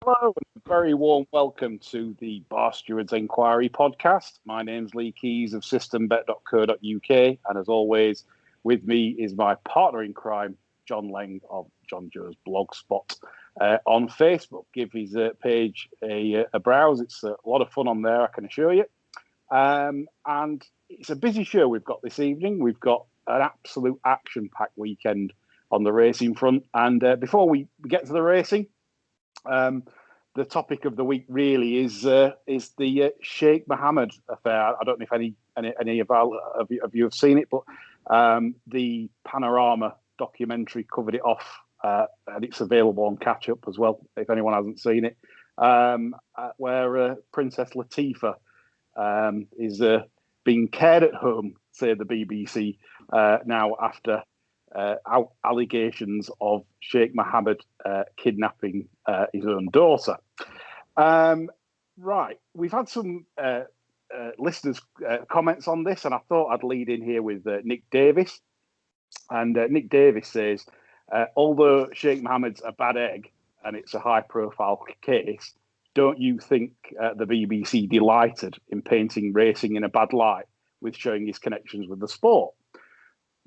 Hello, and a very warm welcome to the Bar Stewards Enquiry podcast. My name's Lee Keys of systembet.co.uk, and as always, with me is my partner in crime, John Leng of John Joe's Blogspot on Facebook. Give his page a browse. It's a lot of fun on there, I can assure you. And it's a busy show we've got this evening. We've got an absolute action-packed weekend on the racing front. And before we get to the racing, the topic of the week really is the Sheikh Mohammed affair. I don't know if any of you have seen it, but the Panorama documentary covered it off, and it's available on Catch Up as well if anyone hasn't seen it. Where Princess Latifa is being cared at home, say the BBC, now after allegations of Sheikh Mohammed kidnapping his own daughter. Right, we've had some listeners' comments on this, and I thought I'd lead in here with Nick Davis. And Nick Davis says, although Sheikh Mohammed's a bad egg and it's a high-profile case, don't you think the BBC delighted in painting racing in a bad light with showing his connections with the sport?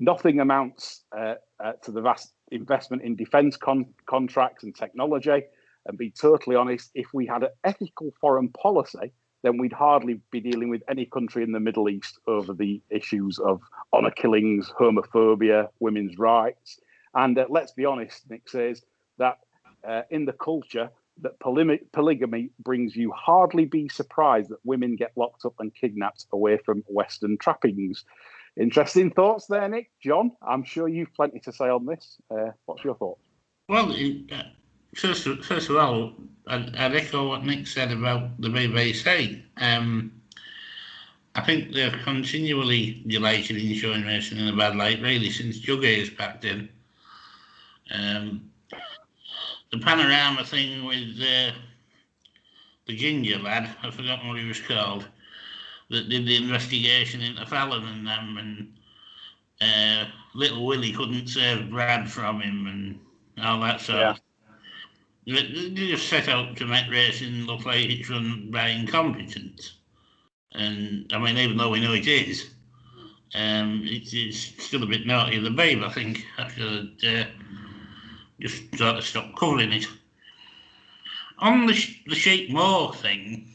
Nothing amounts to the vast investment in defence contracts and technology. And be totally honest, if we had an ethical foreign policy, then we'd hardly be dealing with any country in the Middle East over the issues of honour killings, homophobia, women's rights. And let's be honest, Nick says that in the culture that polygamy brings, you hardly be surprised that women get locked up and kidnapped away from Western trappings. Interesting thoughts there, Nick. John, I'm sure you've plenty to say on this. What's your thoughts? Well, first of all, I'd echo what Nick said about the BBC. I think they're continually delighted in showing racing in a bad light, really, since Juggy is packed in. The Panorama thing with the ginger lad, I've forgotten what he was called, that did the investigation into Fallon and them, and little Willie couldn't save Brad from him and all that sort of. They just set out to make racing look like it's run by incompetence. And I mean, even though we know it is, it's still a bit naughty of the babe, I think. I should just sort of stop covering it. On the Sheikh Moore thing,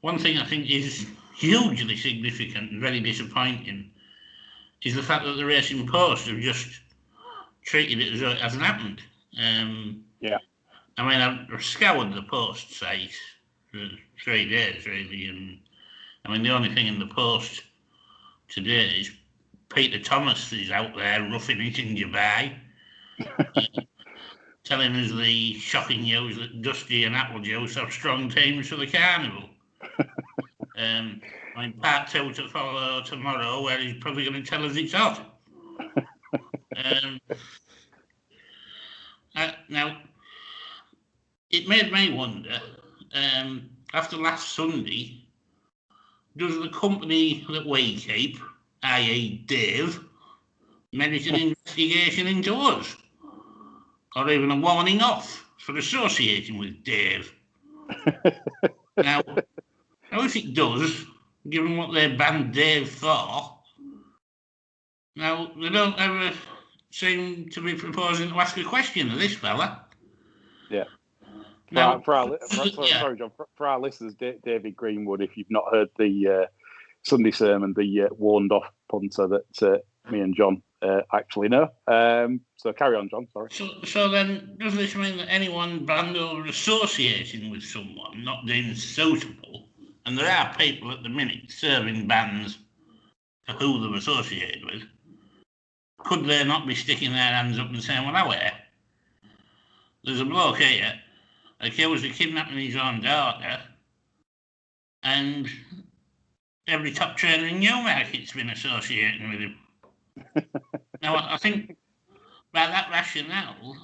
one thing I think is hugely significant and very disappointing is the fact that the Racing Post have just treated it as though it hasn't happened. I mean, I've scoured the Post site for 3 days, really, and I mean, the only thing in the Post today is Peter Thomas is out there roughing it in Dubai, telling us the shocking news that Dusty and Applejuice have strong teams for the carnival. I mean, part 2 to follow tomorrow, where he's probably going to tell us it's hot. Now, it made me wonder, after last Sunday, does the company that we keep, i.e. Dave, merit an investigation into us? Or even a warning off for associating with Dave? Now, if it does, given what they banned Dave for, now, they don't ever seem to be proposing to ask a question of this fella. Yeah. Sorry, John, for our listeners, David Greenwood, if you've not heard the Sunday sermon, the warned-off punter that me and John actually know. So carry on, John, sorry. So then, does this mean that anyone banned over associating with someone not deemed suitable, and there are people at the minute serving bans for who they're associated with, could they not be sticking their hands up and saying, well, there's a bloke here accused of kidnapping his own daughter, and every top trainer in Newmarket's been associating with him. Now, I think by that rationale,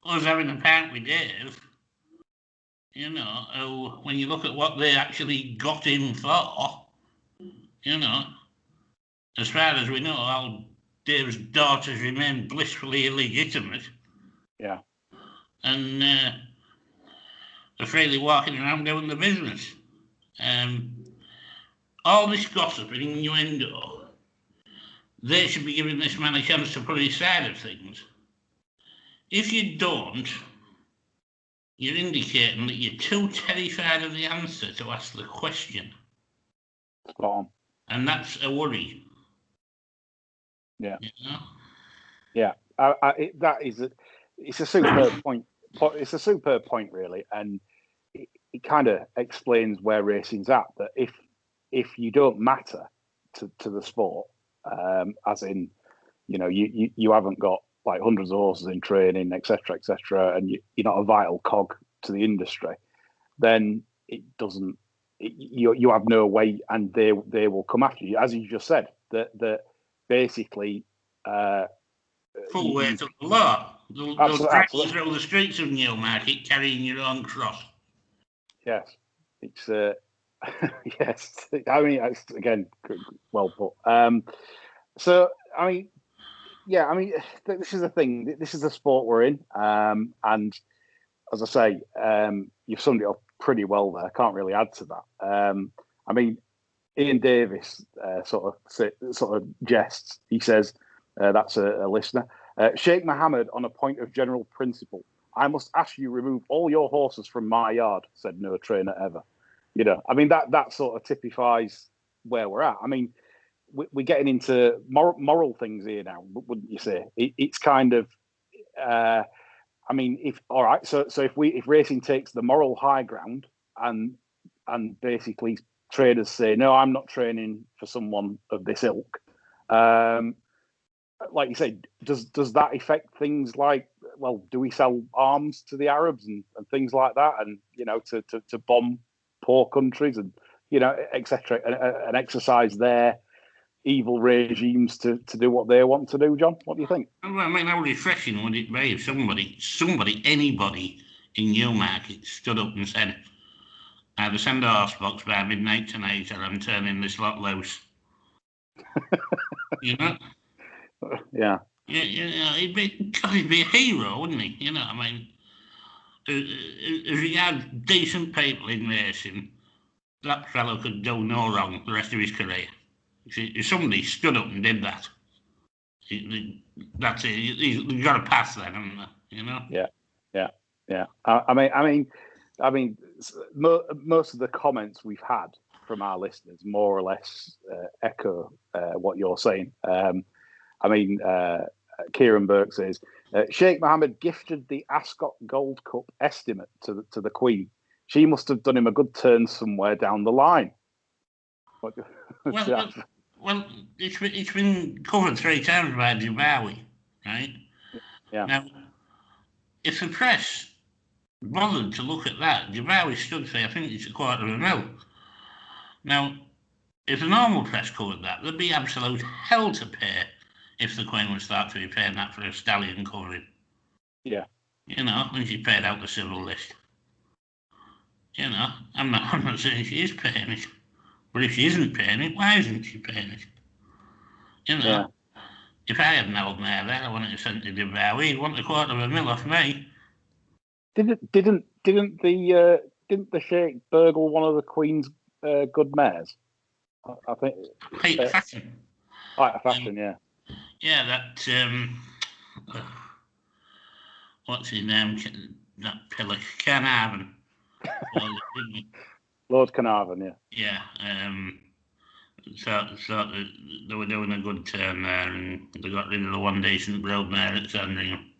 us having a part with Dave, when you look at what they actually got him for, as far as we know, all Dave's daughters remain blissfully illegitimate. Yeah. and are freely walking around doing the business. All this gossip and innuendo, they should be giving this man a chance to put his side of things. If you don't, you're indicating that you're too terrified of the answer to ask the question. Spot on. And that's a worry. Yeah. You know? Yeah. It's a superb point. It's a superb point, really, and it kind of explains where racing's at. That if you don't matter to the sport, as in, you know, you haven't got like hundreds of horses in training, etc., and you're not a vital cog to the industry, then it doesn't. You have no weight, and they will come after you, as you just said. That basically. Full weight of the law. They'll drag you through the streets of Newmarket carrying your own cross. Yes, it's yes. I mean, it's, again, well put. So I mean, yeah. I mean, this is the thing. This is the sport we're in, and as I say, you've summed it up pretty well there. Can't really add to that. I mean, Ian Davis sort of jests. He says. That's a listener. Sheikh Mohammed, on a point of general principle, I must ask you remove all your horses from my yard, said no trainer ever. You know, I mean, that sort of typifies where we're at. I mean, we're getting into moral things here now, wouldn't you say? It's kind of, I mean, if racing takes the moral high ground and basically traders say, no, I'm not training for someone of this ilk. Like you say, does that affect things like, well, do we sell arms to the Arabs and things like that, and you know, to bomb poor countries and you know, etc., and exercise their evil regimes to do what they want to do? John, what do you think? Well, I mean, how refreshing would it be if anybody in Newmarket stood up and said, either send a horse box by midnight tonight or I'm turning this lot loose. You know? Yeah. Yeah, he'd be a hero, wouldn't he? You know, I mean, if he had decent people in racing, that fellow could do no wrong the rest of his career. If somebody stood up and did that, that's it. You've got to pass that, haven't they? You know? Yeah. I mean, most of the comments we've had from our listeners more or less echo what you're saying. I mean, Kieran Burke says, Sheikh Mohammed gifted the Ascot Gold Cup estimate to the Queen. She must have done him a good turn somewhere down the line. Well, it's been covered 3 times by Dubawi, right? Yeah. Now, if the press bothered to look at that, Dubawi stood for, I think it's $250,000. Now, if the normal press covered that, there'd be absolute hell to pay if the Queen would start to be paying that for a stallion covering. Yeah. You know, when she paid out the civil list. You know, I'm not saying she is paying it. But if she isn't paying it, why isn't she paying it? You know, if I had an old mare there, I wanted to send to Dubai, he'd want $250,000 off me. Didn't the Sheikh burgle one of the Queen's good mares? I think Height of Fashion. Height of Fashion, yeah. Yeah, that what's his name? That pillar, Carnarvon. Lord Carnarvon, yeah. Yeah. So they were doing a good turn there, and they got rid of the one decent road mare at Sandringham.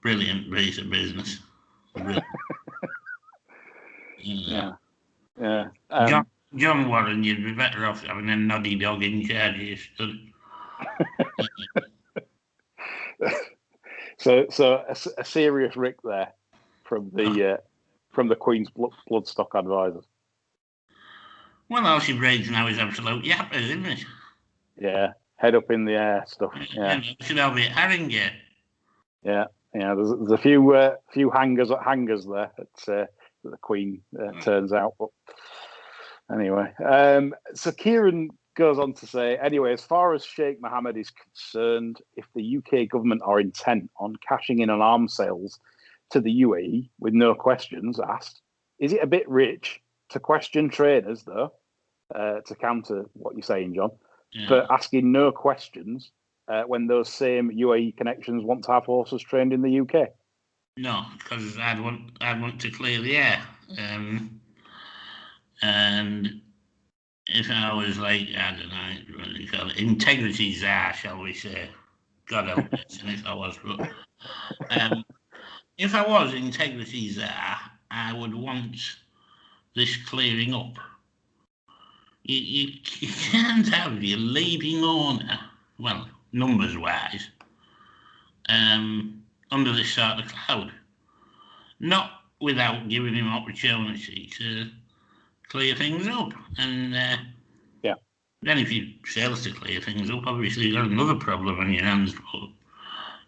Brilliant piece of business. Yeah. John Warren, you'd be better off having a noddy dog in charge of your stud. So a serious Rick there from the Queen's Bloodstock Advisors. Well, all she breeds now is absolute yappers, isn't it? Yeah, head up in the air stuff. Yeah, should all be at Haringey. Yeah. There's a few hangers there that the Queen turns out. But anyway, so Kieran goes on to say, anyway, as far as Sheikh Mohammed is concerned, if the UK government are intent on cashing in on arms sales to the UAE with no questions asked. Is it a bit rich to question trainers, though, to counter what you're saying, John, for asking no questions when those same UAE connections want to have horses trained in the UK? No, because I'd want to clear the air. And if I was like, I don't know what you call it, integrity czar, shall we say, God help us, and if I was, but if I was integrity czar, I would want this clearing up. You can't have your leading owner, well, numbers-wise, under this sort of cloud. Not without giving him opportunity to clear things up. And then if he fails to clear things up, obviously you've got another problem on your hands. But,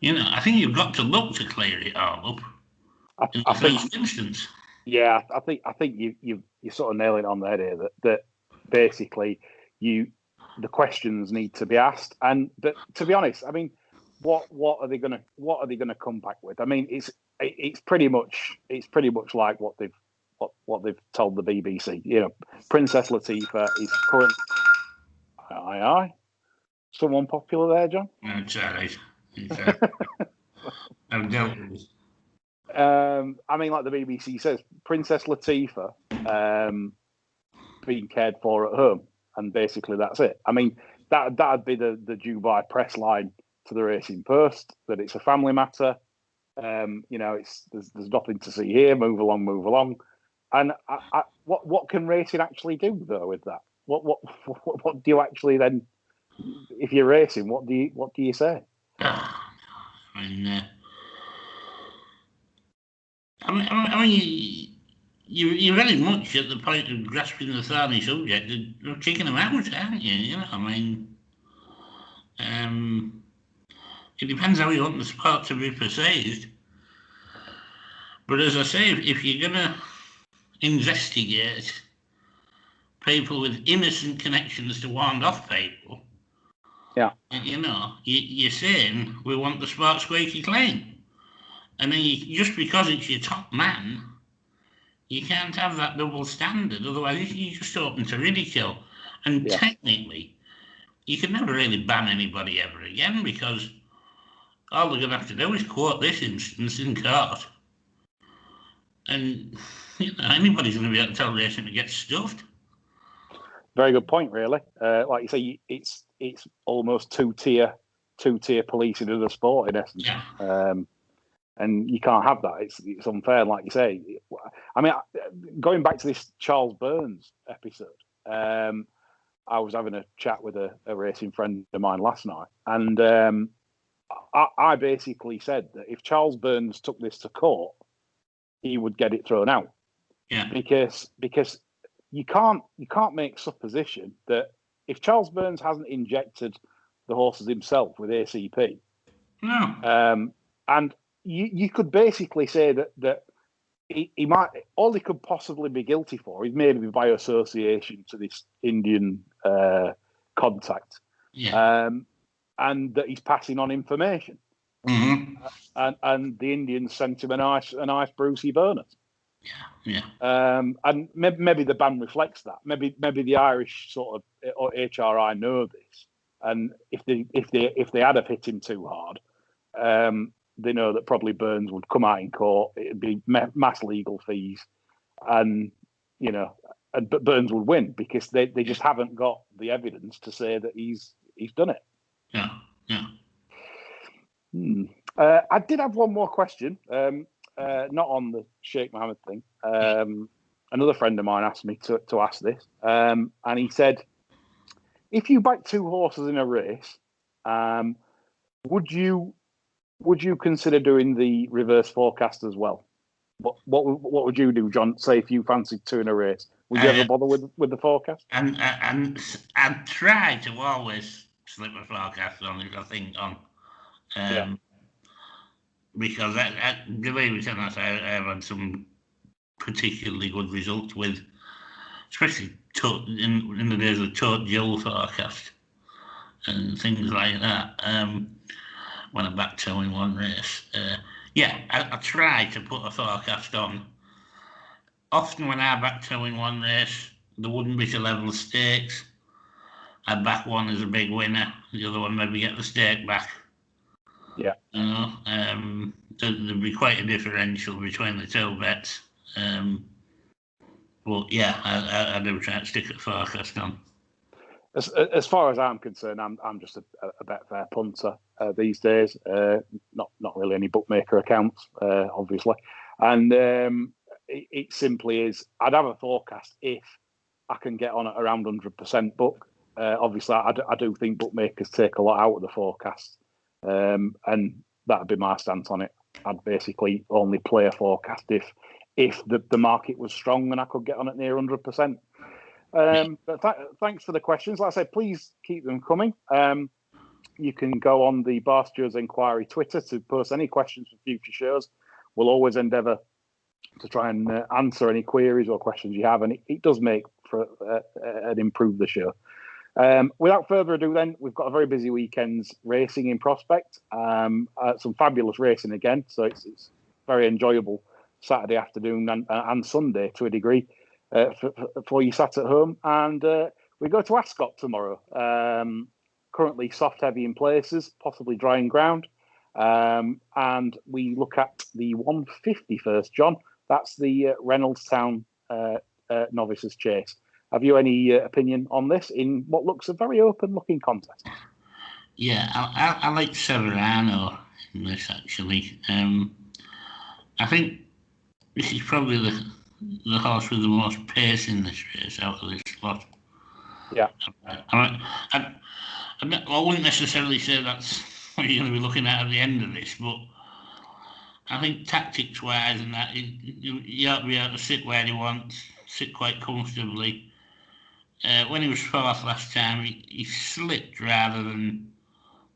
I think you've got to look to clear it all up in the first instance. Yeah, I think you sort of nail it on there, here, that basically the questions need to be asked. And but to be honest, I mean, what are they gonna come back with? I mean, it's pretty much like what they've told the BBC. Princess Latifa is currently someone popular there, John. That's all right. I've dealt with this. I mean, like the BBC says, Princess Latifa being cared for at home, and basically that's it. I mean, that'd be the Dubai press line to the Racing Post, that it's a family matter. There's nothing to see here. Move along. And what can racing actually do though with that? What do you actually then? If you're racing, what do you say? I mean, you're very much at the point of grasping the thorny subject of kicking them out, aren't you? I mean, it depends how you want the sport to be perceived. But as I say, if you're going to investigate people with innocent connections to warn off people, you're saying we want the sport squeaky clean. And then just because it's your top man, you can't have that double standard. Otherwise, you're just open to ridicule. And technically, you can never really ban anybody ever again, because all they're going to have to do is quote this instance in court. And anybody's going to be able to tell racing to get stuffed. Very good point, really. Like you say, it's almost two-tier policing of the sport, in essence. Yeah. And you can't have that. It's unfair, like you say. I mean, going back to this Charles Burns episode, I was having a chat with a racing friend of mine last night, and I basically said that if Charles Burns took this to court, he would get it thrown out. Yeah. Because you can't make supposition that if Charles Burns hasn't injected the horses himself with ACP, and you could basically say that he might, all he could possibly be guilty for is maybe by association to this Indian contact, and that he's passing on information. Mm-hmm. And the Indians sent him a nice Brucey Burnett. Yeah. And maybe the ban reflects that. Maybe the Irish sort of or HRI know this, and if they had have hit him too hard, they know that probably Burns would come out in court. It'd be mass legal fees, and but Burns would win because they just haven't got the evidence to say that he's done it. Yeah. I did have one more question, not on the Sheikh Mohammed thing. Another friend of mine asked me to ask this, and he said, if you back two horses in a race, would you consider doing the reverse forecast as well? What would you do, John? Say if you fancied two in a race, would you ever bother with the forecast? And I'd try to always slip a forecast on if I think on. Because believe it or not, I've had some particularly good results with, especially in the days of Tote Jill forecast and things like that. When I backed two in one race, Yeah, I try to put a forecast on. Often when I back two in one race, there wouldn't be to level stakes. I'd back one as a big winner, the other one maybe get the stake back. Yeah. You know, there'd be quite a differential between the two bets. But yeah, I do try to stick a forecast on. As far as I'm concerned, I'm just a Betfair punter these days. Not really any bookmaker accounts, obviously, and it simply is. I'd have a forecast if I can get on at around 100% book. Obviously, I do think bookmakers take a lot out of the forecast, and that'd be my stance on it. I'd basically only play a forecast if the market was strong and I could get on at near 100%. But thanks for the questions. Like I said, please keep them coming. You can go on the Bar Stewards Inquiry Twitter to post any questions for future shows. We'll always endeavour to try and answer any queries or questions you have, and it does make for and improve the show. Without further ado, then, we've got a very busy weekend's racing in prospect. Some fabulous racing again, so it's very enjoyable Saturday afternoon and Sunday to a degree. For you sat at home, and we go to Ascot tomorrow. Currently soft heavy in places, possibly dry in ground, and we look at the 150 first. John, that's the Reynoldstown Novices Chase. Have you any opinion on this in what looks a very open-looking contest? Yeah, I like Severano in this actually. I think this is probably the horse with the most pace in this race out of this lot. Yeah. I wouldn't necessarily say that's what you're going to be looking at the end of this, but I think tactics-wise and that, you ought to be able to sit where he wants, sit quite comfortably. When he was fourth last time, he slipped rather than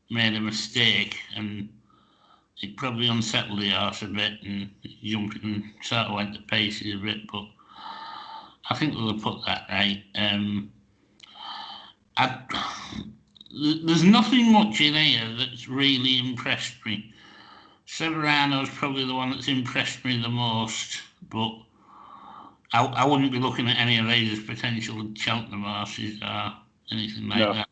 made a mistake, and it probably unsettled the horse a bit, and jumped and sort of went to paces a bit, but I think they'll have put that right. There's nothing much in here that's really impressed me. Severano's probably the one that's impressed me the most, but I wouldn't be looking at any of these as potential Cheltenham horses or anything like that.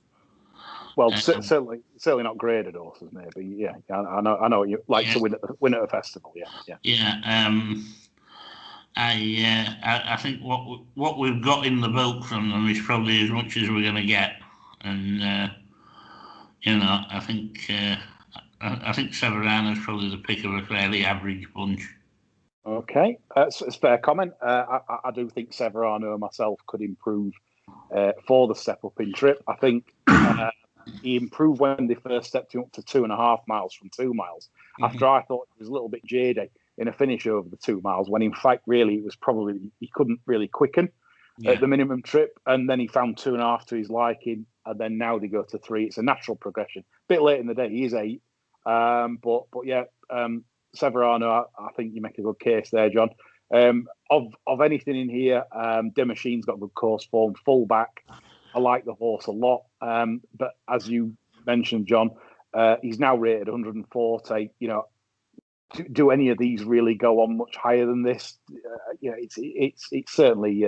Well, certainly not graded horses, maybe. Yeah, I know you like to win at a festival. Yeah. I think what we've got in the book from them is probably as much as we're going to get, and I think Severano's probably the pick of a fairly average bunch. Okay, it's a fair comment. I do think Severano myself could improve for the step up in trip. I think he improved when they first stepped him up to 2.5 miles from 2 miles. Mm-hmm. After I thought he was a little bit jaded in a finish over the 2 miles, when in fact really it was probably he couldn't really quicken at the minimum trip, and then he found 2.5 to his liking, and then now they go to 3. It's a natural progression. A bit late in the day, he is 8, but yeah. Severano, I think you make a good case there, John. Of anything in here, Demachine's got good course form, fullback. I like the horse a lot, but as you mentioned, John, he's now rated 140. Do any of these really go on much higher than this? It's certainly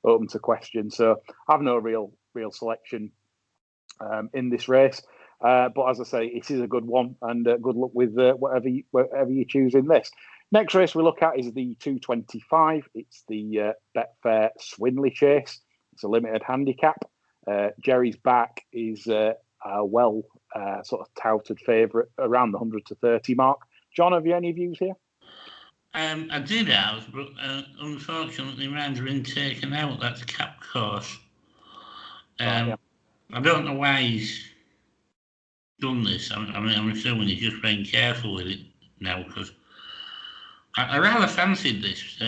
open to question. So I've no real selection in this race. But as I say, it is a good one, and good luck with whatever you choose in this. Next race we look at is the 225. It's the Betfair Swinley Chase. It's a limited handicap. Jerry's back is a well sort of touted favourite around the 100 to 30 mark. John, have you any views here? I did have, but unfortunately, mine's been taken out. That's cap course. I don't know why he's done this. I'm assuming he's just being careful with it now, because I rather fancied this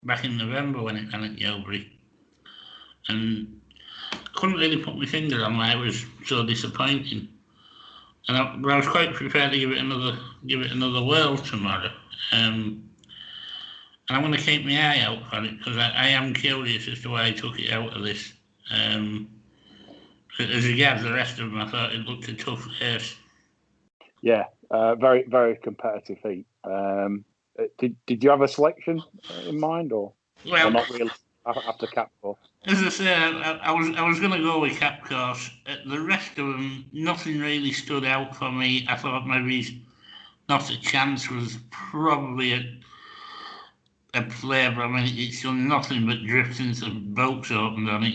back in November when it ran at Yeobury, and couldn't really put my finger on why it was so disappointing. And I was quite prepared to give it another whirl tomorrow. And I'm going to keep my eye out for it, because I am curious as to why I took it out of this. As regards the rest of them, I thought it looked a tough race. Yeah, Very, very competitive heat. Did you have a selection in mind, or not really after Cap Course? As I say, I was going to go with Cap Course. The rest of them, nothing really stood out for me. I thought maybe Not a Chance was probably a play, but I mean, it's done nothing but drift into boats opened on it,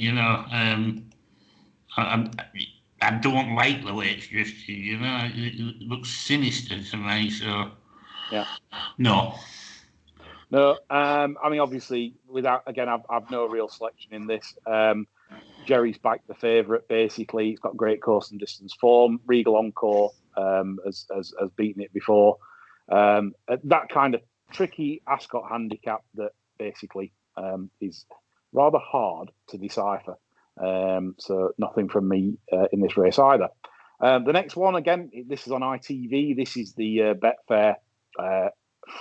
I don't like the way it's drifted, it looks sinister to me, so yeah. No. No, I mean, obviously, I've no real selection in this. Jerry's back the favourite, basically. He's got great course and distance form. Regal Encore has beaten it before. That kind of tricky Ascot handicap that basically is rather hard to decipher. So nothing from me in this race either. The next one, again, this is on ITV. This is the Betfair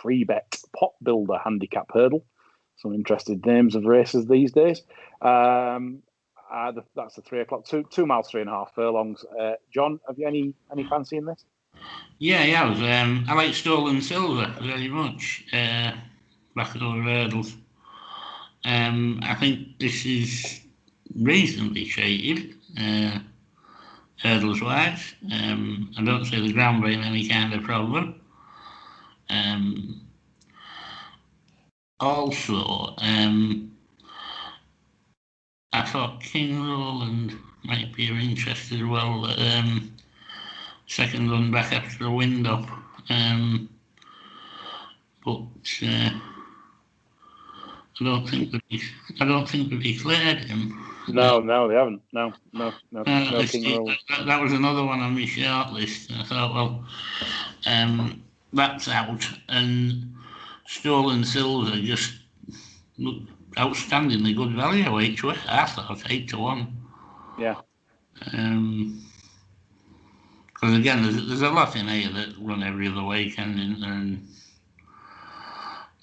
free bet pot builder handicap hurdle. Some interesting names of races these days. That's the 3 o'clock, 2 miles, 3.5 furlongs. John, have you any fancy in this? Yeah, I like Stolen Silver very much. Back at over hurdles. I think this is reasonably shaded, hurdles wise. I don't see the ground being any kind of problem. Also, I thought King Roland might be of interest as well. Second run back after a wind up, but I don't think they declared him. No, they haven't. No, King Roland. That was another one on my short list. I thought, well, that's out, and Stolen Silver just looked outstandingly good value each way. I thought 8 to 1. Yeah. Because again, there's a lot in here that run every other weekend, and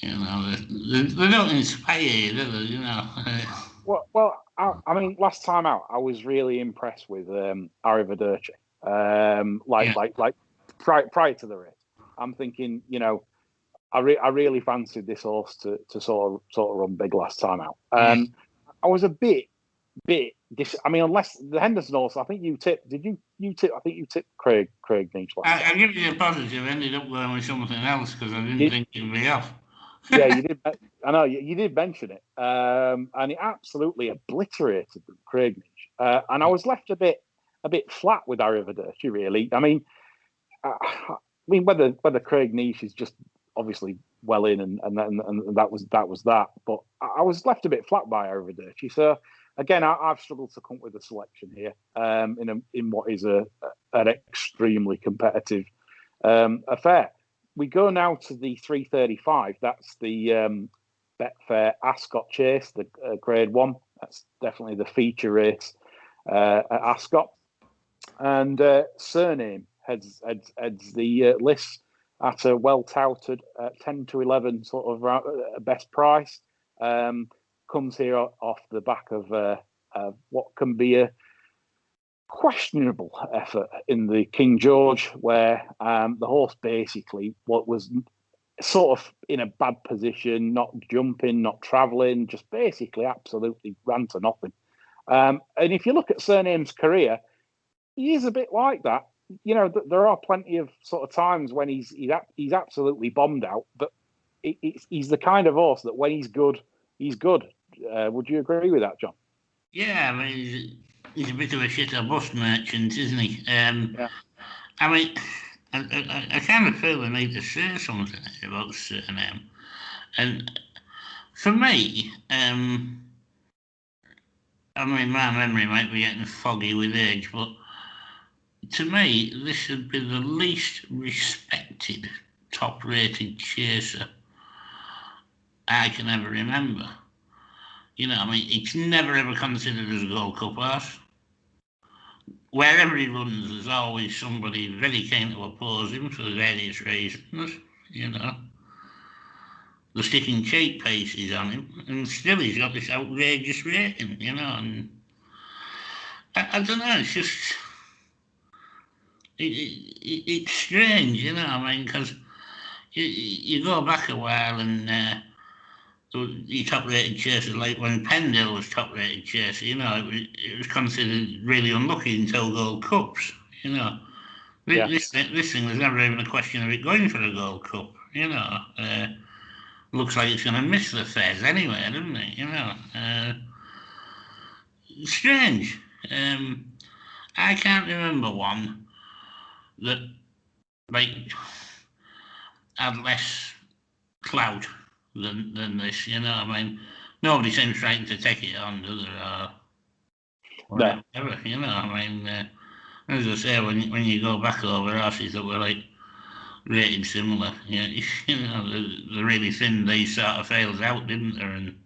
they don't inspire you, do they? Well, I mean, last time out, I was really impressed with Arrivederci. Like prior to the race, I'm thinking, I really fancied this horse to sort of run big last time out. I was a bit. I mean, unless the Henderson horse, I think you tipped. Did you tip? I think you tipped Craig Niche. I give you a positive. Ended up going with something else because I didn't think it'd be off. Yeah, you did. I know you did mention it, and it absolutely obliterated Craig Niche. And I was left a bit flat with Arrivederci, really. I mean, whether Craig Niche is just obviously well in, and that was that. But I was left a bit flat by Arrivederci. So again, I've struggled to come up with a selection here in what is an extremely competitive affair. We go now to the 3:35. That's the Betfair Ascot Chase, the Grade 1. That's definitely the feature race at Ascot. And Surname heads the list at a well-touted 10 to 11 sort of best price. Comes here off the back of what can be a questionable effort in the King George, where the horse basically was sort of in a bad position, not jumping, not travelling, just basically absolutely ran to nothing. And if you look at Surname's career, he is a bit like that. There are plenty of sort of times when he's absolutely bombed out, but he's the kind of horse that when he's good, he's good. Would you agree with that, John? Yeah, I mean, he's a bit of a shit or bust merchant, isn't he? Yeah. I mean, I kind of feel I need to say something about Surname. And for me, I mean, my memory might be getting foggy with age, but to me, this would be the least respected top-rated chaser I can ever remember. I mean, it's never ever considered as a Gold Cup horse. Wherever he runs, there's always somebody very keen to oppose him for various reasons, They're sticking cheap paces on him, and still he's got this outrageous rating, and I don't know, it's just... it's strange, you know. I mean, because you go back a while and your top-rated chaser, like when Pendle was top-rated chaser, you know, it was considered really unlucky until Gold Cups, you know. Yeah. This thing, there's never even a question of it going for a Gold Cup, you know. Looks like it's going to miss the Fez anyway, doesn't it? You know, strange. I can't remember one that like had less clout than this. You know, I mean, nobody seems frightened to take it on, does there? Or No. whatever. You know, I mean, as I say, when you go back over horses that were like rated similar, you know, the really thin, these sort of fails out, didn't there? And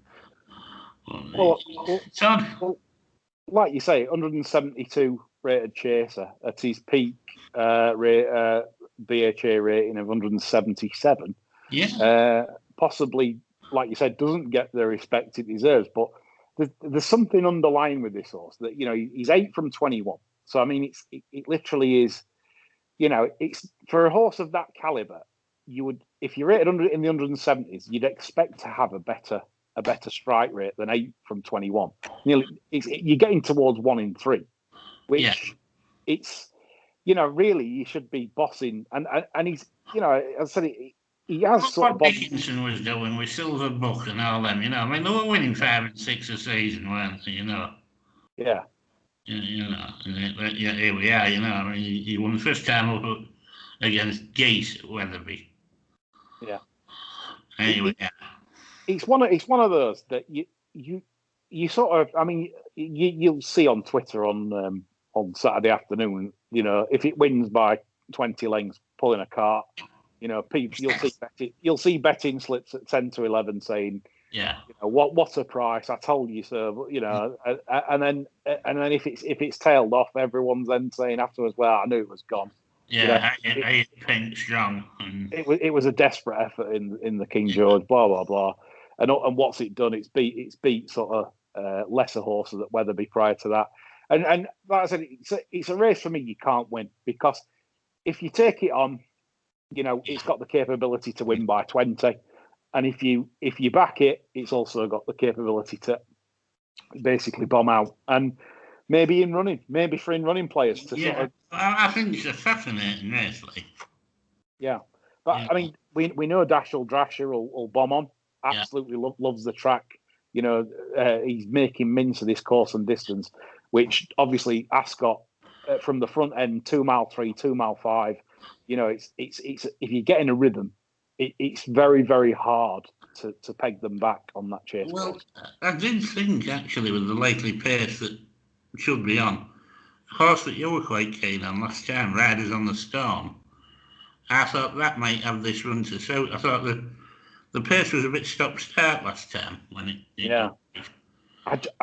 it's odd. Well, like you say, 172 rated chaser at his peak BHA rating of 177. Yeah. Possibly, like you said, doesn't get the respect it deserves. But there's something underlying with this horse that, you know, he's 8 from 21. So I mean, it literally is, you know, it's for a horse of that caliber. You would, if you're rated in the 170s, you'd expect to have a better strike rate than 8 from 21. You're getting towards 1 in 3, which it's, you know, really you should be bossing. And he's, you know, as I said, he has sort of. What Dickinson was doing with Silver Book and all them, you know. I mean, they were winning 5 and 6 a season, weren't they? You know. Yeah. You know, here we are. You know, I mean, he won the first time up against Geese at Weatherby. Yeah. Anyway, it's one of those that you sort of. I mean, you'll see on Twitter on Saturday afternoon. You know, if it wins by 20 lengths, pulling a cart. You know, people you'll see betting slips at 10 to 11 saying, yeah, you know, what a price! I told you so. You know, and then if it's tailed off, everyone's then saying afterwards, well, I knew it was gone. yeah, you know, I think strong. It was a desperate effort in the King George, blah blah blah, and what's it done? It's beat sort of lesser horses at Weatherby prior to that, and like I said, it's a race for me you can't win, because if you take it on, you know, it's got the capability to win by 20. And if you back it, it's also got the capability to basically bomb out. And maybe for in running players to sort of. I think it's a fascinating race, like. Yeah. But I mean, we know Dashel Drasher will bomb on. Absolutely loves the track. You know, he's making mince of this course and distance, which obviously Ascot from the front end, 2 mile 3, 2 mile 5. You know, it's if you get in a rhythm, it's very, very hard to peg them back on that chase. Well, I did think actually with the likely pace that should be on, a horse that you were quite keen on last time, Riders on the Storm. I thought that might have this run to suit. I thought the pace was a bit stop-start last time when it yeah.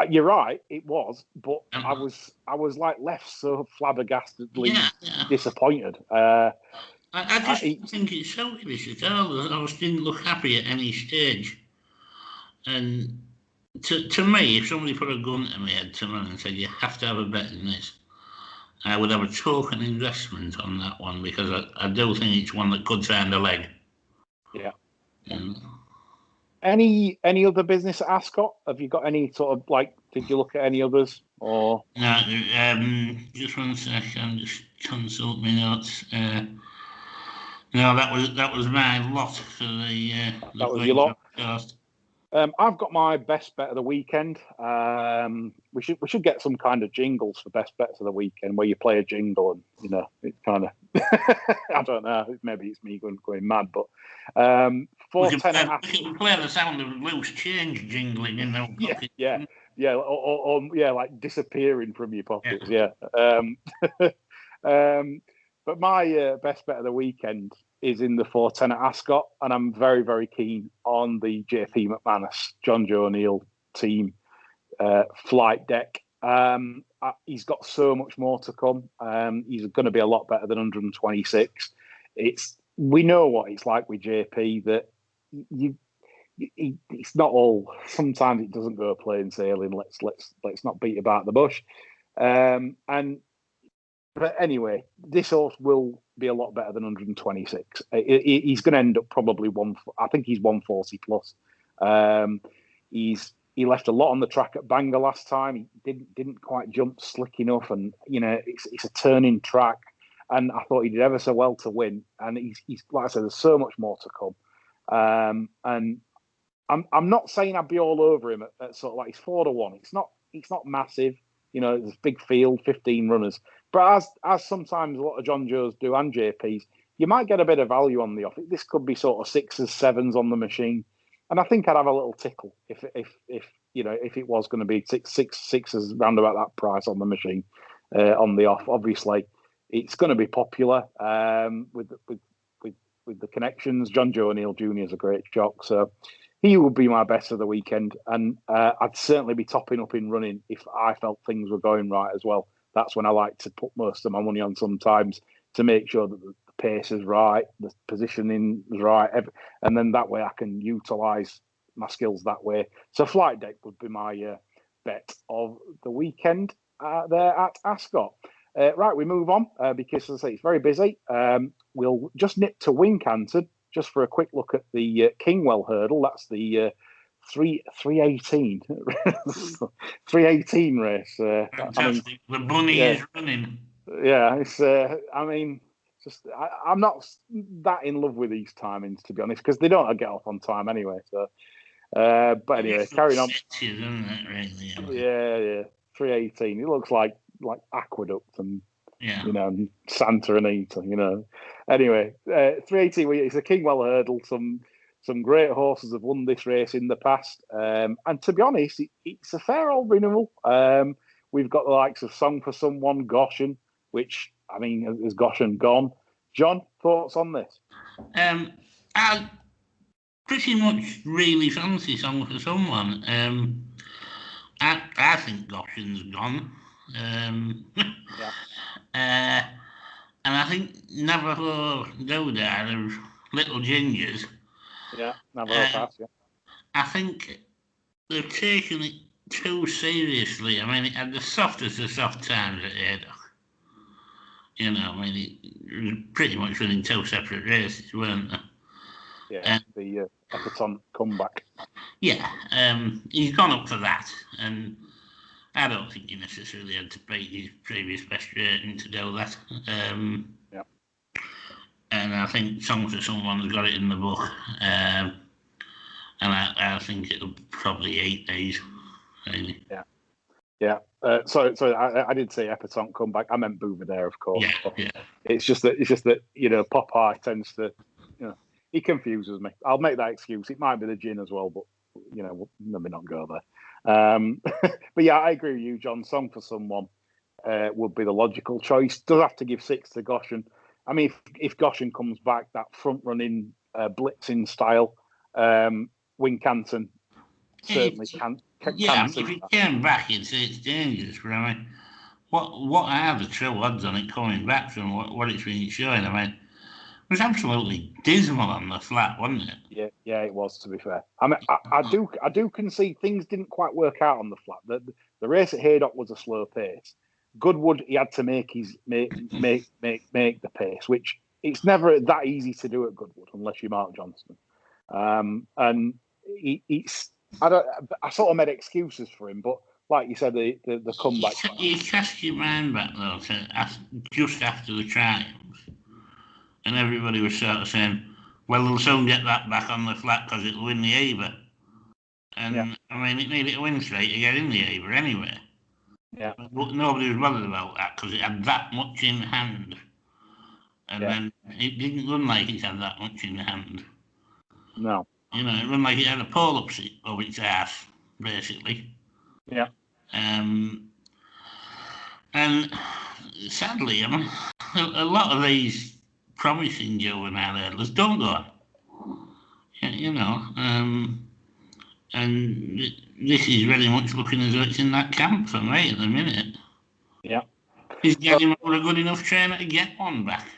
You're right, it was, but I was like left so flabbergastedly disappointed. I just don't think it's selfish at all. I just didn't look happy at any stage. And to me, if somebody put a gun to my head tomorrow and said you have to have a bet in this, I would have a token investment on that one, because I do think it's one that could find a leg. Yeah. Any other business at Ascot? Have you got any sort of, like, did you look at any others? Or no, just 1 second, just consult my notes. No, that was my lot for the that was your lot. Podcast. I've got my best bet of the weekend. We should get some kind of jingles for best bets of the weekend, where you play a jingle and, you know, it's kind of I don't know, maybe it's me going mad, but 410. We can play the sound of loose change jingling in their pocket. Yeah, or like disappearing from your pockets. Yeah. But my best bet of the weekend is in the 410 at Ascot, and I'm very, very keen on the JP McManus, John Joe O'Neill team flight deck. He's got so much more to come. He's going to be a lot better than 126. We know what it's like with JP, that it's not all. Sometimes it doesn't go plain sailing. Let's not beat about the bush. And But anyway, this horse will be a lot better than 126. He's going to end up probably I think he's 140 plus. He left a lot on the track at Bangor last time. He didn't quite jump slick enough, and it's a turning track. And I thought he did ever so well to win. And he's like I said, there's so much more to come. And I'm not saying I'd be all over him at sort of like he's 4-1. It's not massive. There's a big field, 15 runners. But as sometimes a lot of John Joes do and JPs, you might get a bit of value on the off. This could be sort of 6s, 7s on the machine, and I think I'd have a little tickle if it was going to be sixes round about that price on the machine on the off. Obviously, it's going to be popular with the connections. John Joe O'Neill Jr. is a great jock, so he would be my best of the weekend, and I'd certainly be topping up in running if I felt things were going right as well. That's when I like to put most of my money on sometimes to make sure that the pace is right, the positioning is right, and then that way I can utilise my skills that way. So Flight Deck would be my bet of the weekend there at Ascot. Right, we move on because, as I say, it's very busy. We'll just nip to Wincanton just for a quick look at the Kingwell hurdle. That's the 318 318 race. Fantastic. The bunny is running. Yeah, it's. I'm not that in love with these timings, to be honest, because they don't get off on time anyway. So, but anyway, carrying on. Yeah, 318. It looks like Aqueduct and Santa Anita. Anyway, 318. It's a Kingwell hurdle. Some great horses have won this race in the past, and to be honest, it's a fair old renewal. We've got the likes of Song for Someone, Goshen, which is Goshen gone. John, thoughts on this? I pretty much really fancy Song for Someone. I think Goshen's gone. And I think Navajo Godard of Little Gingers. Yeah, Navajo Pass, yeah. I think they've taken it too seriously. It had the softest of soft times at Haydock. It was pretty much running 2 separate races, weren't they? Yeah, the Epperton comeback. Yeah, he's gone up for that, and I don't think he necessarily had to break his previous best rating to do that. And I think Song for Someone's got it in the book, and I think it'll probably eat these. Really. Yeah. Sorry, I did say Epperton comeback. I meant Bouvier, of course. Yeah. It's just that Popeye tends to, he confuses me. I'll make that excuse. It might be the gin as well, but we'll maybe not go there. But yeah, I agree with you, John. Song for Someone would be the logical choice. Does have to give 6 to Goshen. If Goshen comes back, that front running blitzing style, Wincanton certainly can. If it came back, it's dangerous. But what are the true odds on it coming back from what it's been showing? It was absolutely dismal on the flat, wasn't it? Yeah, it was. To be fair, I do concede things didn't quite work out on the flat. The race at Haydock was a slow pace. Goodwood, he had to make the pace, which it's never that easy to do at Goodwood unless you're Mark Johnston. And I sort of made excuses for him, but like you said, the comeback. You cast your mind back though to just after the triumphs, and everybody was sort of saying, "Well, they'll soon get that back on the flat because it'll win the Ava." And it needed to win straight to get in the Ava anyway. Yeah. But nobody was bothered about that because it had that much in hand. And then it didn't run like it had that much in hand. No. It run like it had a pole up its ass, basically. Yeah. And sadly, a lot of these promising juvenile hurdlers don't go on. And this is very much looking as though it's in that camp for me at the minute. Yeah. Is Gallimore a good enough trainer to get one back?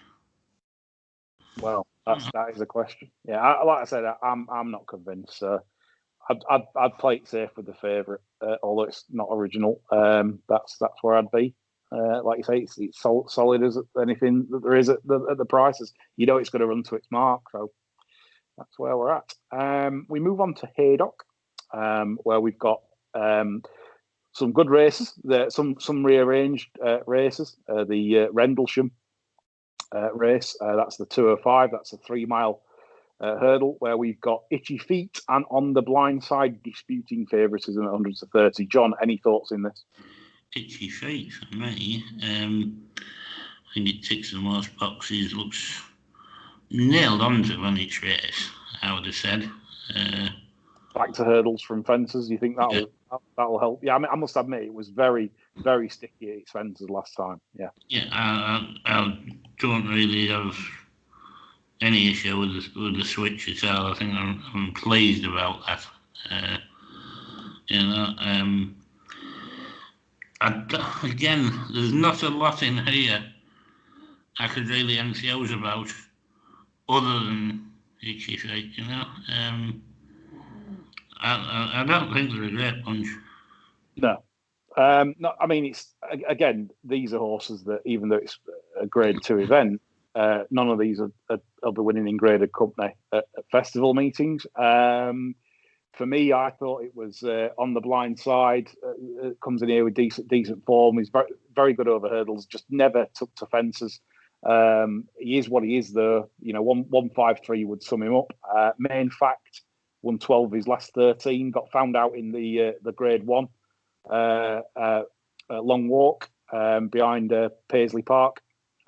Well, that is a question. Yeah, like I said, I'm not convinced. I'd play it safe with the favourite, although it's not original. That's where I'd be. Like you say, it's solid as anything that there is at the prices. You know it's going to run to its mark. So that's where we're at. We move on to Haydock, where we've got some good races. Some rearranged races. The Rendlesham race. That's the 205. That's a 3 mile hurdle where we've got Itchy Feet and On the Blind Side disputing favouritism at 100 to 30. John, any thoughts in this? Itchy Feet for me. I think it ticks the most boxes. Looks nailed on to run each race, I would have said. Back to hurdles from fences. You think that'll help? Yeah, I mean, I must admit it was very, very sticky at its fences last time. Yeah. Yeah, I don't really have any issue with the switch at all. I think I'm pleased about that. Again, there's not a lot in here I could really enthuse about other than Itchy Feet, I don't think they're a great bunch. No. No, I mean, it's again, these are horses that even though it's a Grade 2 event, none of these are the winning in graded company at festival meetings. For me, I thought it was On the Blind Side. Comes in here with decent form. He's very, very good over hurdles. Just never took to fences. He is what he is, though. 153 would sum him up. Main fact: won 12 of his last 13. Got found out in the Grade 1 long walk behind Paisley Park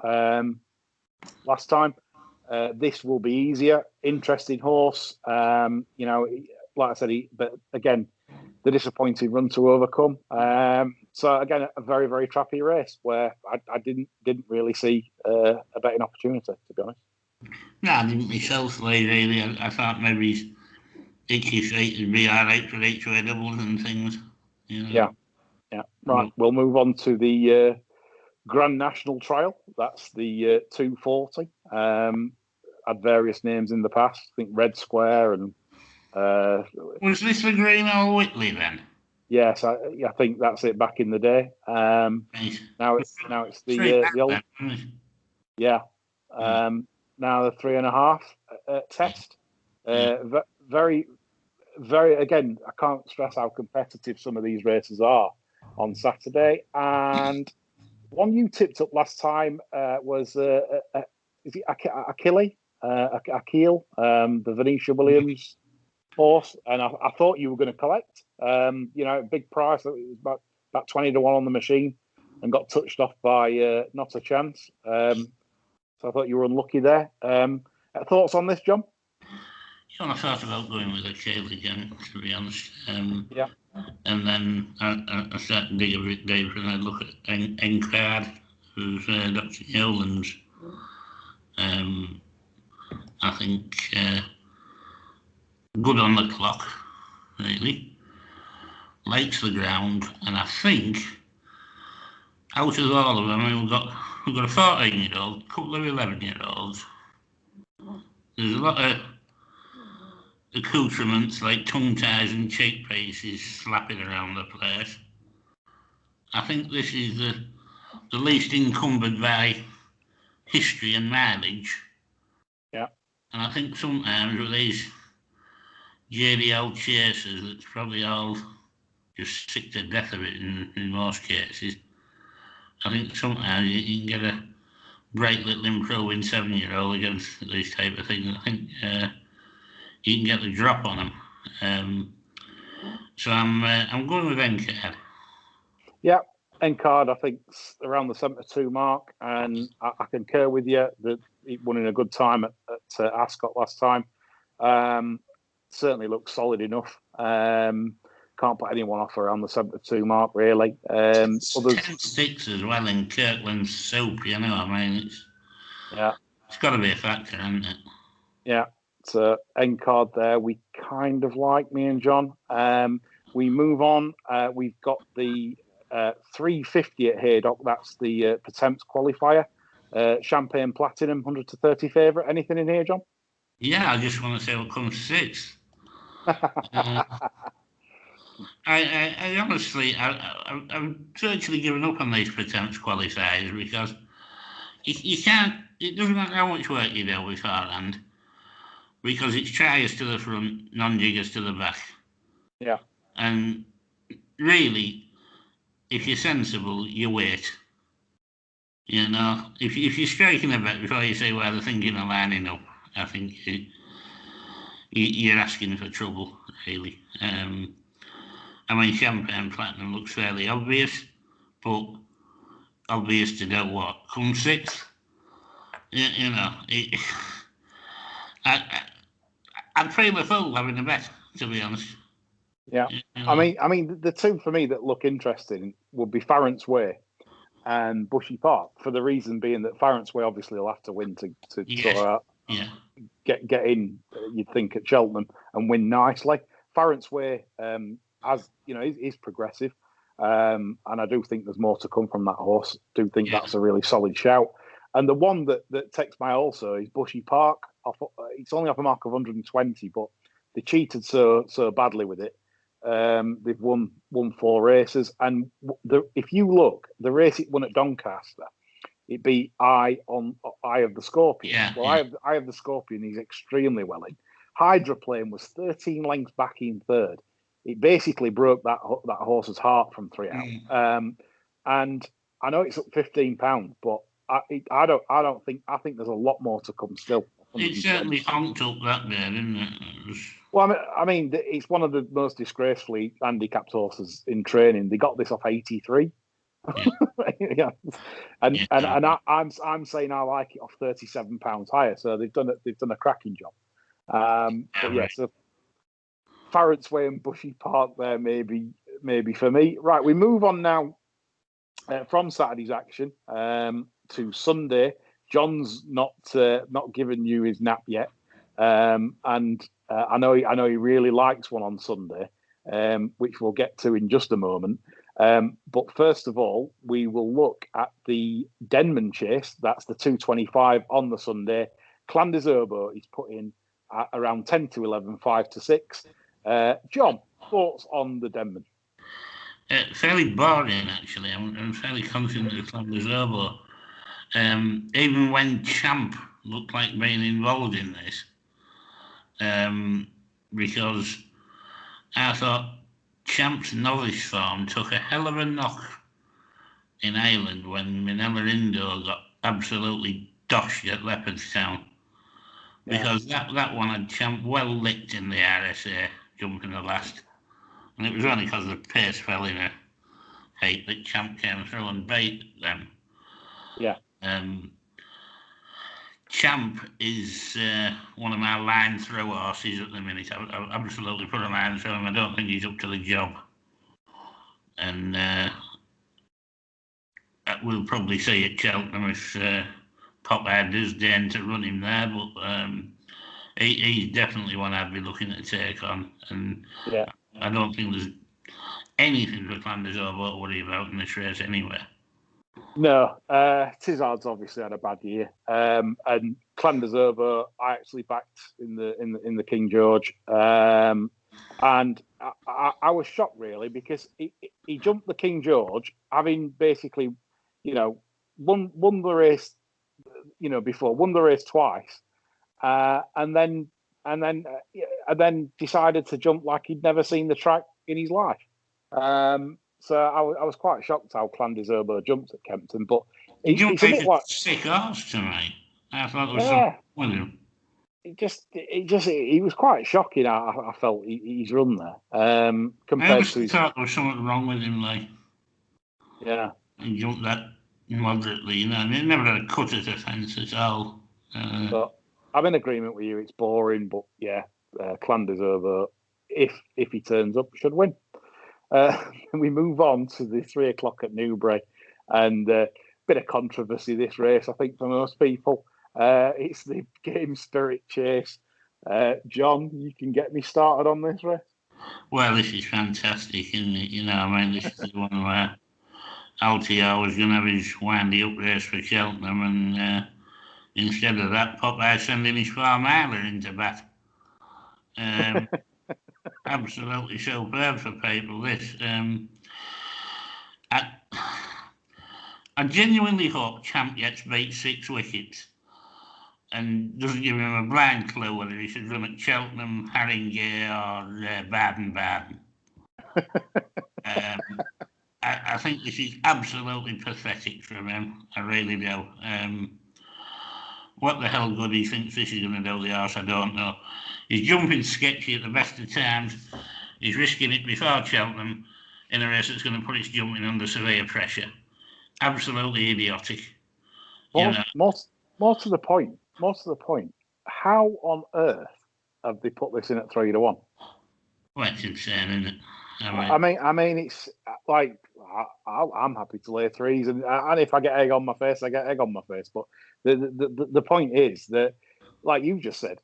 last time. This will be easier. Interesting horse. Like I said, but again, the disappointing run to overcome. So again, a very, very trappy race where I didn't really see a betting opportunity, to be honest. No, I didn't myself, really. I thought maybe Itchy Feet would be all right for each way doubles and things. Yeah. Right, we'll move on to the Grand National Trial. That's the 240. Had various names in the past. I think Red Square and. Was this the Greenall Whitley then? Yes, I think that's it back in the day. Right. Now it's the old. Yeah. Now the 3.5 test. Very, very. Again, I can't stress how competitive some of these races are on Saturday. And one you tipped up last time was is it Achille? Achille, the Venetia Williams horse, and I thought you were going to collect. Big price. It was about 20 to 1 on the machine, and got touched off by Not a Chance. So I thought you were unlucky there. Thoughts on this, John? I thought about going with Achille again, to be honest. Yeah. And then I started to dig a bit deeper, and I look at Encard, who's Dr. Newland's. I think good on the clock, really. Likes the ground, and I think out of all of them, we've got a 14-year-old, a couple of 11-year-olds. There's a lot of accoutrements like tongue ties and cheek pieces slapping around the place. I think this is the least encumbered by history and mileage. Yeah. And I think sometimes with these JBL chasers, it's probably all just sick to death of it in most cases. I think sometimes you can get a bright little improving 7-year-old against these type of things. I think you can get the drop on them. So I'm going with Encard. Yeah, Encard, I think around the 72 mark, and I concur with you that he won in a good time at Ascot last time. Certainly looks solid enough. Can't put anyone off around the 72 mark, really. Others 10 sticks as well in Kirkland's soup, it's got to be a factor, hasn't it? Yeah, so Encard there. We kind of like, me and John. We move on. We've got the 350 at Haydock. That's the Pertemps qualifier. Champagne Platinum, 100 to 30 favourite. Anything in here, John? Yeah, I just want to say what comes sixth. I honestly, I've virtually given up on these pretence qualifiers because you can't. It doesn't matter how much work you do beforehand, because it's triers to the front, non-jiggers to the back. Yeah. And really, if you're sensible, you wait. You know, if you're striking a bet before you say where they're thinking of lining up, I think you're asking for trouble, really. I mean, Champagne Platinum looks fairly obvious, but obvious to do what? Come sixth? You know, I, I'd feel a fool having a bet, to be honest. Yeah. You know? I mean, the two for me that look interesting would be Farrant's Way and Bushy Park, for the reason being that Farrant's Way obviously will have to win to Yes. sort of Yeah. get in, you'd think, at Cheltenham and win nicely. Farrant's Way, as you know, is progressive, and I do think there's more to come from that horse. Do think that's a really solid shout. And the one that takes my also is Bushy Park. It's only off a mark of 120, but they cheated so badly with it. They've won 4 races, and if you look, the race it won at Doncaster, it beat Eye of the Scorpion. Yeah, well, yeah. Eye of the Scorpion is extremely well in. Hydroplane was 13 lengths back in third. It basically broke that horse's heart from 3 out. And I know it's up £15, but I think there's a lot more to come still. It certainly honked up that there, didn't it? Well, I mean, it's one of the most disgracefully handicapped horses in training. They got this off 83. Yeah. Yeah. And I'm saying I like it off £37 higher. So they've done a cracking job. But yeah, so Farrant's Way and Bushy Park there maybe for me. Right, we move on now from Saturday's action to Sunday. John's not given you his nap yet, and I know he really likes one on Sunday, which we'll get to in just a moment. But first of all, we will look at the Denman Chase. That's the 225 on the Sunday. Clan des Obeaux is put in at around 10 to 11, 5 to 6. John, thoughts on the Denman? Fairly boring, actually. I'm fairly confident of Clan des Obeaux. Even when Champ looked like being involved in this, because I thought Champ's novice form took a hell of a knock in Ireland when Minella Indo got absolutely doshed at Leopardstown. Because that one had Champ well licked in the RSA, jumping the last. And it was only because the pace fell in a heat that Champ came through and beat them. Yeah. Champ is one of my line throw horses at the minute. I've absolutely put a line through him. I don't think he's up to the job. And we'll probably see at Cheltenham if Popeye does deign to run him there. But he's definitely one I'd be looking to take on. And I don't think there's anything for Clan des Obeaux to worry about in this race anyway. No, Tizard's obviously had a bad year, and Clan des Obeaux I actually backed in the King George, and I was shocked really because he jumped the King George having basically, won the race, before won the race twice, and then decided to jump like he'd never seen the track in his life. So I was quite shocked how Clan des Obeaux jumped at Kempton, but he jumped like a sick horse tonight. I thought there was something with him. He was quite shocking. I felt he's run there. Compared to thought there was something wrong with him, like he jumped that moderately, and he never had a cut at the fence at all. But I'm in agreement with you. It's boring, but Clan des Obeaux, if he turns up, should win. We move on to the 3 o'clock at Newbury, and a bit of controversy this race, I think, for most people. It's the Game Spirit Chase. John, you can get me started on this race. Well, this is fantastic, isn't it? This is the one where LTR was going to have his windy up race for Cheltenham, and instead of that, Popeye sending his 4 miler into bat. I absolutely superb for people. This, I, I genuinely hope Champ gets beat 6 wickets and doesn't give him a blind clue whether he should run at Cheltenham, Haringey, or Baden-Baden. I think this is absolutely pathetic from him. I really do. What the hell good he thinks this is going to do the arse, I don't know. He's jumping sketchy at the best of times. He's risking it before Cheltenham in a race that's going to put its jumping under severe pressure. Absolutely idiotic. More to the point. How on earth have they put this in at 3-1? Well, it's insane, isn't it? I mean, it's like I'm happy to lay 3s, and if I get egg on my face, I get egg on my face. But the point is that, like you just said,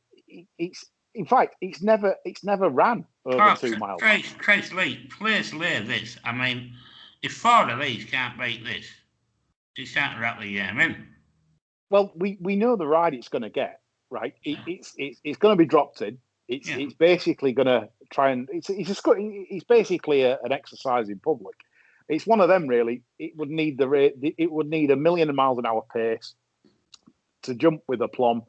it's in fact it's never ran over 2 miles. Christ, please lay this. I mean, if 4 of these can't beat this, it's time to wrap the game in. Well, we know the ride it's going to get, right? It's going to be dropped in. It's basically going to try and it's basically an exercise in public. It's one of them, really. It would need a million miles an hour pace to jump with aplomb.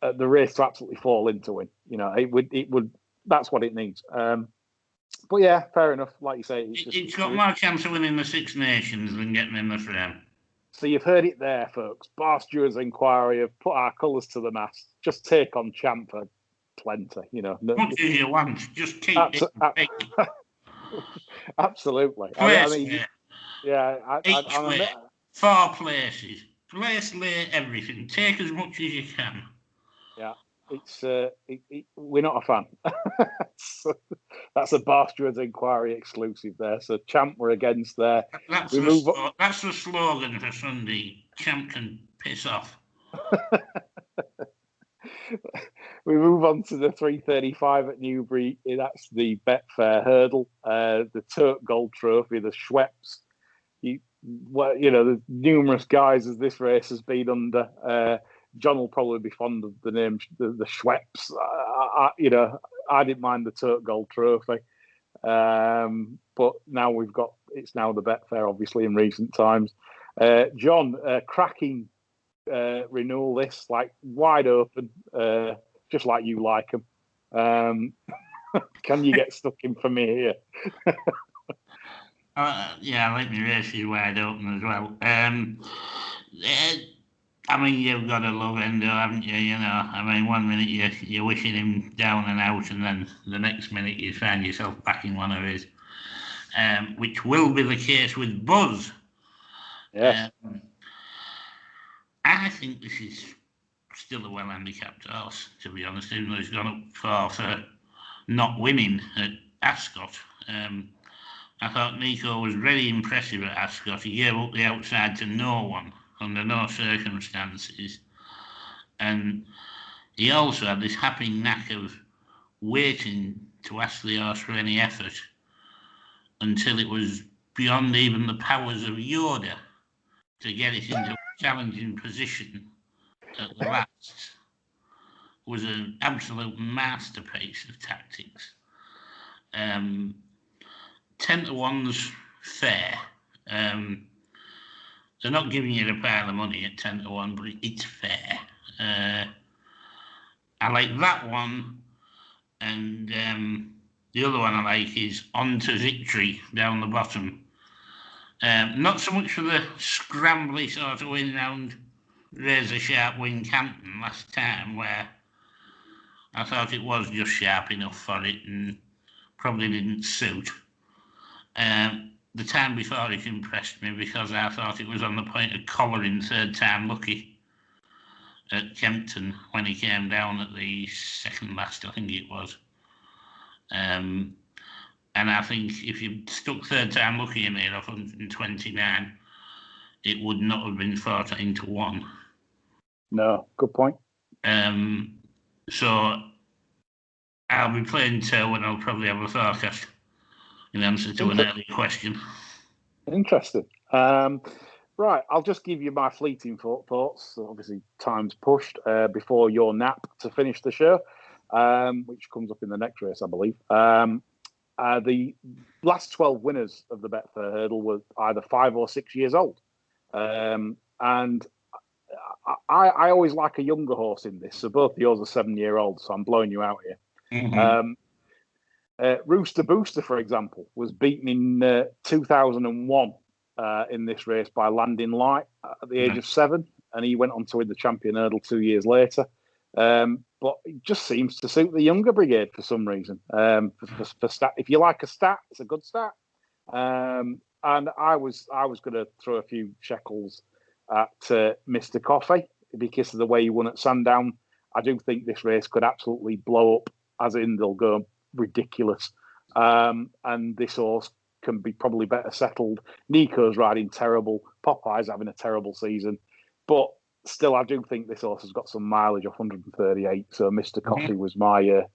The race to absolutely fall into it. You know, it would. That's what it needs. But yeah, fair enough. Like you say, it's got more chance of winning the Six Nations than getting in the frame. So you've heard it there, folks. Bar Stewards Inquiry have put our colours to the mast. Just take on Champ for plenty, you know. Much as you want, just keep it. Absolutely. Each way, 4 places. Place, lay, everything. Take as much as you can. Yeah, we're not a fan. That's a Bar Stewards Inquiry exclusive there. So Champ we're against there. That's the slogan for Sunday. Champ can piss off. We move on to the 3:35 at Newbury. That's the Betfair hurdle, the Turk Gold Trophy, the Schweppes. There's numerous guys as this race has been under. John will probably be fond of the name, the Schweppes. I didn't mind the Turk Gold Trophy, but now it's now the Betfair, obviously, in recent times. John, cracking renewal this, like wide open, just like you like them. Can you get stuck in for me here? Yeah, I like my races wide open as well. I mean, you've got to love Endo, haven't you? You know, I mean, one minute you're wishing him down and out, and then the next minute you find yourself backing one of his, which will be the case with Buzz. Yes. I think this is still a well-handicapped horse, to be honest, even though he's gone up for not winning at Ascot. I thought Nico was very impressive at Ascot. He gave up the outside to no one, under no circumstances. And he also had this happy knack of waiting to ask the horse for any effort until it was beyond even the powers of Yoda to get it into a challenging position at the last. Was an absolute masterpiece of tactics. 10-1's fair. They're not giving you a pile of money at 10-1, but it's fair. I like that one, and the other one I like is On to Victory down the bottom. Not so much for the scrambly sort of win round razor sharp Wincanton last time, where I thought it was just sharp enough for it and probably didn't suit. The time before it impressed me because I thought it was on the point of collaring third time lucky at Kempton when he came down at the second last, I think it was. And I think if you stuck third time lucky in there off 129, it would not have been 14-1. No, good point. So I'll be playing 2 and I'll probably have a forecast in answer to an earlier question. Interesting. Right, I'll just give you my fleeting thoughts. Obviously, time's pushed before your nap to finish the show. which comes up in the next race, I believe. The last 12 winners of the Betfair Hurdle were either 5 or 6 years old. And I always like a younger horse in this. So both of yours are 7-year-olds, so I'm blowing you out here. Mm-hmm. Rooster Booster, for example, was beaten in 2001 in this race by Landing Light at the age of 7, and he went on to win the Champion Hurdle 2 years later. But it just seems to suit the younger brigade for some reason. For stat, if you like a stat, it's a good stat. And I was going to throw a few shekels at Mr. Coffey because of the way he won at Sandown. I do think this race could absolutely blow up, as in they'll go ridiculous. And this horse can be probably better settled. Nico's riding terrible. Popeye's having a terrible season. But still, I do think this horse has got some mileage off 138. So Mr. Coffey was my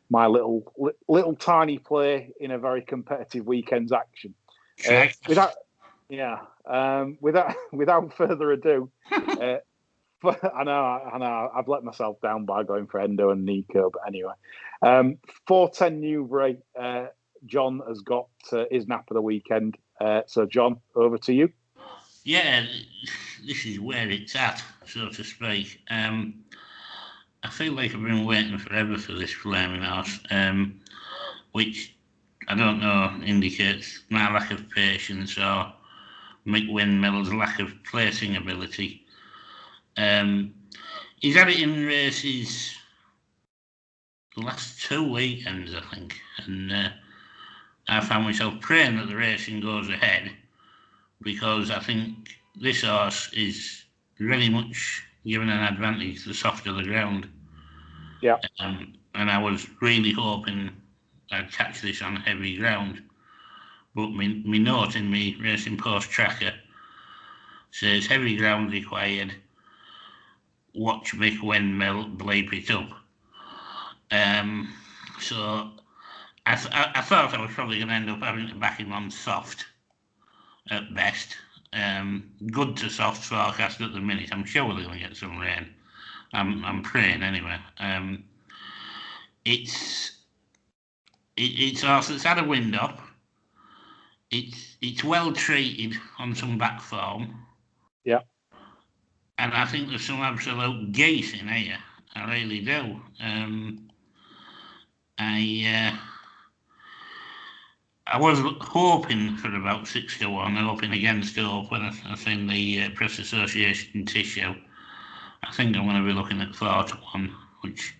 my little tiny play in a very competitive weekend's action. Without further ado, but I know I've let myself down by going for Endo and Nico. But anyway, 410 Newbury. John has got his nap of the weekend. So John, over to you. Yeah, this is where it's at, so to speak. I feel like I've been waiting forever for this flaming horse, which I don't know indicates my lack of patience or Mick Windmill's lack of placing ability. He's had it in races the last 2 weekends, I think, and I found myself praying that the racing goes ahead, because I think this horse is very much given an advantage the softer the ground. Yeah. And I was really hoping I'd catch this on heavy ground. But me note in me Racing Post tracker says heavy ground required. Watch Mick Windmill bleep it up. So I thought I was probably going to end up having to back him on soft at best. Good to soft forecast at the minute. I'm sure they're going to get some rain. I'm praying anyway. It's horse that's had a wind up. It's well treated on some back form. Yeah. And I think there's some absolute geese in here. I really do. I was hoping for about 6-1, hoping against hope when I seen the Press Association tissue. I think I'm going to be looking at 4-1, which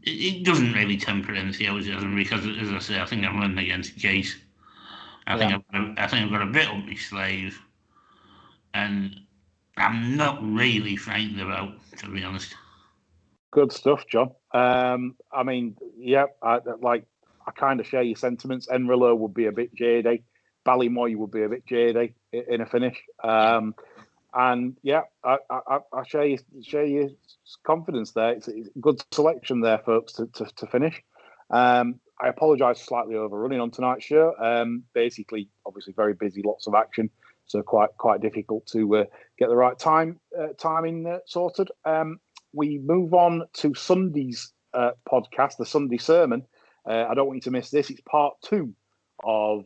it doesn't really temper enthusiasm because, as I say, I think I'm running against geese. I think I've got a bit up my sleeve, and I'm not really frightened about, to be honest. Good stuff, John. I mean, yeah, I kind of share your sentiments. Enrilo would be a bit jadey. Ballymoy would be a bit jadey in a finish. And yeah, I share your confidence there. It's a good selection there, folks, to finish. I apologise for slightly overrunning on tonight's show. Basically, obviously, very busy, lots of action, so quite difficult to get the right timing sorted. We move on to Sunday's podcast, the Sunday Sermon. I don't want you to miss this. It's part 2 of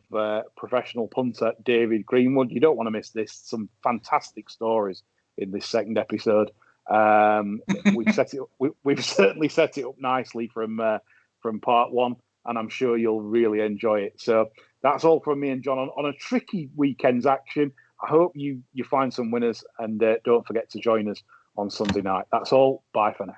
professional punter David Greenwood. You don't want to miss this. Some fantastic stories in this second episode. We've certainly set it up nicely from part 1, and I'm sure you'll really enjoy it. So that's all from me and John on a tricky weekend's action. I hope you find some winners, and don't forget to join us on Sunday night. That's all. Bye for now.